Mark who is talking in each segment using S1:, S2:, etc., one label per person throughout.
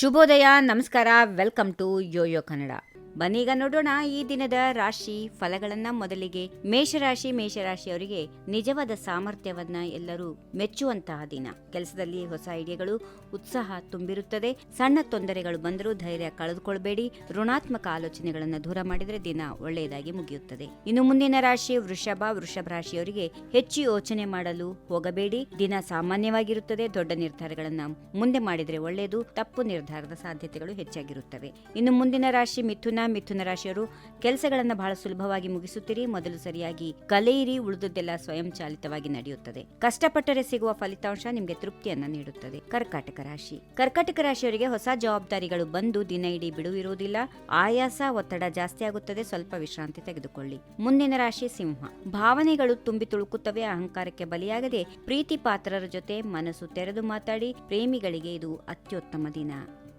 S1: ಶುಭೋದಯ, ನಮಸ್ಕಾರ, welcome to Yoyo Kannada. ಬನ್ನೀಗ ನೋಡೋಣ ಈ ದಿನದ ರಾಶಿ ಫಲಗಳನ್ನ. ಮೊದಲಿಗೆ ಮೇಷರಾಶಿಯವರಿಗೆ ನಿಜವಾದ ಸಾಮರ್ಥ್ಯವನ್ನ ಎಲ್ಲರೂ ಮೆಚ್ಚುವಂತಹ ದಿನ. ಕೆಲಸದಲ್ಲಿ ಹೊಸ ಐಡಿಯಾಗಳು, ಉತ್ಸಾಹ ತುಂಬಿರುತ್ತದೆ. ಸಣ್ಣ ತೊಂದರೆಗಳು ಬಂದರೂ ಧೈರ್ಯ ಕಳೆದುಕೊಳ್ಬೇಡಿ. ಋಣಾತ್ಮಕ ಆಲೋಚನೆಗಳನ್ನು ದೂರ ಮಾಡಿದರೆ ದಿನ ಒಳ್ಳೆಯದಾಗಿ ಮುಗಿಯುತ್ತದೆ. ಇನ್ನು ಮುಂದಿನ ರಾಶಿ ವೃಷಭ ರಾಶಿಯವರಿಗೆ ಹೆಚ್ಚು ಯೋಚನೆ ಮಾಡಲು ಹೋಗಬೇಡಿ. ದಿನ ಸಾಮಾನ್ಯವಾಗಿರುತ್ತದೆ. ದೊಡ್ಡ ನಿರ್ಧಾರಗಳನ್ನ ಮುಂದೆ ಮಾಡಿದರೆ ಒಳ್ಳೆಯದು. ತಪ್ಪು ನಿರ್ಧಾರದ ಸಾಧ್ಯತೆಗಳು ಹೆಚ್ಚಾಗಿರುತ್ತವೆ. ಇನ್ನು ಮುಂದಿನ ರಾಶಿ ಮಿಥುನ ರಾಶಿಯವರು ಕೆಲಸಗಳನ್ನು ಬಹಳ ಸುಲಭವಾಗಿ ಮುಗಿಸುತ್ತೀರಿ. ಮೊದಲು ಸರಿಯಾಗಿ ಕಲಿಯಿರಿ, ಉಳಿದುದೆಲ್ಲ ಸ್ವಯಂಚಾಲಿತವಾಗಿ ನಡೆಯುತ್ತದೆ. ಕಷ್ಟಪಟ್ಟರೆ ಸಿಗುವ ಫಲಿತಾಂಶ ನಿಮಗೆ ತೃಪ್ತಿಯನ್ನ ನೀಡುತ್ತದೆ. ಕರ್ಕಾಟಕ ರಾಶಿಯವರಿಗೆ ಹೊಸ ಜವಾಬ್ದಾರಿಗಳು ಬಂದು ದಿನ ಇಡೀ ಬಿಡುವಿರುವುದಿಲ್ಲ. ಆಯಾಸ, ಒತ್ತಡ ಜಾಸ್ತಿ ಆಗುತ್ತದೆ. ಸ್ವಲ್ಪ ವಿಶ್ರಾಂತಿ ತೆಗೆದುಕೊಳ್ಳಿ. ಮುಂದಿನ ರಾಶಿ ಸಿಂಹ. ಭಾವನೆಗಳು ತುಂಬಿ ತುಳುಕುತ್ತವೆ. ಅಹಂಕಾರಕ್ಕೆ ಬಲಿಯಾಗದೆ ಪ್ರೀತಿ ಪಾತ್ರರ ಜೊತೆ ಮನಸ್ಸು ತೆರೆದು ಮಾತಾಡಿ. ಪ್ರೇಮಿಗಳಿಗೆ ಇದು ಅತ್ಯುತ್ತಮ ದಿನ.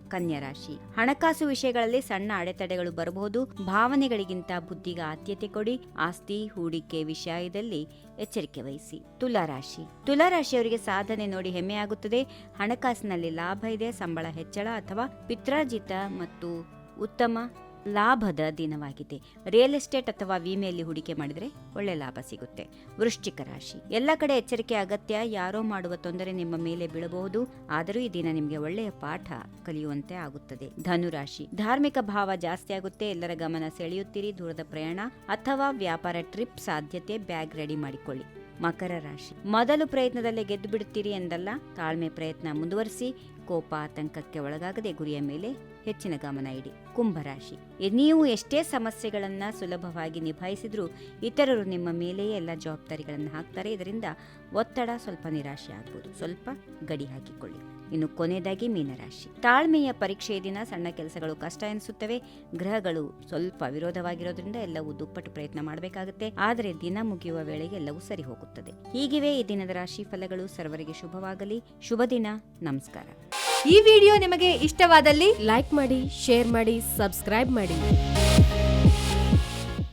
S1: ಕನ್ಯಾ ರಾಶಿ. ಹಣಕಾಸು ವಿಷಯಗಳಲ್ಲಿ ಸಣ್ಣ ಅಡೆತಡೆಗಳು ಬರಬಹುದು. ಭಾವನೆಗಳಿಗಿಂತ ಬುದ್ಧಿಗೆ ಆದ್ಯತೆ ಕೊಡಿ. ಆಸ್ತಿ, ಹೂಡಿಕೆ ವಿಷಯದಲ್ಲಿ ಎಚ್ಚರಿಕೆ ವಹಿಸಿ. ತುಲಾರಾಶಿಯವರಿಗೆ ಸಾಧನೆ ನೋಡಿ ಹೆಮ್ಮೆ ಆಗುತ್ತದೆ. ಹಣಕಾಸಿನಲ್ಲಿ ಲಾಭ ಇದೆ. ಸಂಬಳ ಹೆಚ್ಚಳ ಅಥವಾ ಪಿತ್ರಾರ್ಜಿತ ಮತ್ತು ಉತ್ತಮ ಲಾಭದ ದಿನವಾಗಿದೆ. ರಿಯಲ್ ಎಸ್ಟೇಟ್ ಅಥವಾ ವಿಮೆಯಲ್ಲಿ ಹೂಡಿಕೆ ಮಾಡಿದರೆ ಒಳ್ಳೆ ಲಾಭ ಸಿಗುತ್ತೆ. ವೃಶ್ಚಿಕ ರಾಶಿ. ಎಲ್ಲ ಕಡೆ ಎಚ್ಚರಿಕೆ ಅಗತ್ಯ. ಯಾರೋ ಮಾಡುವ ತೊಂದರೆ ನಿಮ್ಮ ಮೇಲೆ ಬೀಳಬಹುದು. ಆದರೂ ಈ ದಿನ ನಿಮಗೆ ಒಳ್ಳೆಯ ಪಾಠ ಕಲಿಯುವಂತೆ ಆಗುತ್ತದೆ. ಧನುರಾಶಿ. ಧಾರ್ಮಿಕ ಭಾವ ಜಾಸ್ತಿ ಆಗುತ್ತೆ. ಎಲ್ಲರ ಗಮನ ಸೆಳೆಯುತ್ತೀರಿ. ದೂರದ ಪ್ರಯಾಣ ಅಥವಾ ವ್ಯಾಪಾರ ಟ್ರಿಪ್ ಸಾಧ್ಯತೆ. ಬ್ಯಾಗ್ ರೆಡಿ ಮಾಡಿಕೊಳ್ಳಿ. ಮಕರ ರಾಶಿ. ಮೊದಲು ಪ್ರಯತ್ನದಲ್ಲೇ ಗೆದ್ದು ಬಿಡುತ್ತೀರಿ ಎಂದಲ್ಲ. ತಾಳ್ಮೆ ಪ್ರಯತ್ನ ಮುಂದುವರಿಸಿ. ಕೋಪ, ಆತಂಕಕ್ಕೆ ಒಳಗಾಗದೆ ಗುರಿಯ ಮೇಲೆ ಹೆಚ್ಚಿನ ಗಮನ ಇಡಿ. ಕುಂಭರಾಶಿ. ನೀವು ಎಷ್ಟೇ ಸಮಸ್ಯೆಗಳನ್ನ ಸುಲಭವಾಗಿ ನಿಭಾಯಿಸಿದ್ರೂ ಇತರರು ನಿಮ್ಮ ಮೇಲೆಯೇ ಎಲ್ಲ ಜವಾಬ್ದಾರಿಗಳನ್ನು ಹಾಕ್ತಾರೆ. ಇದರಿಂದ ಒತ್ತಡ, ಸ್ವಲ್ಪ ನಿರಾಶೆ ಆಗ್ಬೋದು. ಸ್ವಲ್ಪ ಗಡಿ ಹಾಕಿಕೊಳ್ಳಿ. ಇನ್ನು ಕೊನೆಯದಾಗಿ ಮೀನರಾಶಿ. ತಾಳ್ಮೆಯ ಪರೀಕ್ಷೆಯ ದಿನ. ಸಣ್ಣ ಕೆಲಸಗಳು ಕಷ್ಟ ಎನಿಸುತ್ತವೆ. ಗ್ರಹಗಳು ಸ್ವಲ್ಪ ವಿರೋಧವಾಗಿರೋದ್ರಿಂದ ಎಲ್ಲವೂ ದುಪ್ಪಟ್ಟು ಪ್ರಯತ್ನ ಮಾಡಬೇಕಾಗುತ್ತೆ. ಆದರೆ ದಿನ ಮುಗಿಯುವ ವೇಳೆಗೆ ಎಲ್ಲವೂ ಸರಿ ಹೋಗುತ್ತದೆ. ಹೀಗಿವೆ ಈ ದಿನದ ರಾಶಿ ಫಲಗಳು. ಸರ್ವರಿಗೆ ಶುಭವಾಗಲಿ. ಶುಭ ದಿನ. ನಮಸ್ಕಾರ.
S2: ಈ ವಿಡಿಯೋ ನಿಮಗೆ ಇಷ್ಟವಾದಲ್ಲಿ ಲೈಕ್ ಮಾಡಿ, ಶೇರ್ ಮಾಡಿ, ಸಬ್ಸ್ಕ್ರೈಬ್ ಮಾಡಿ.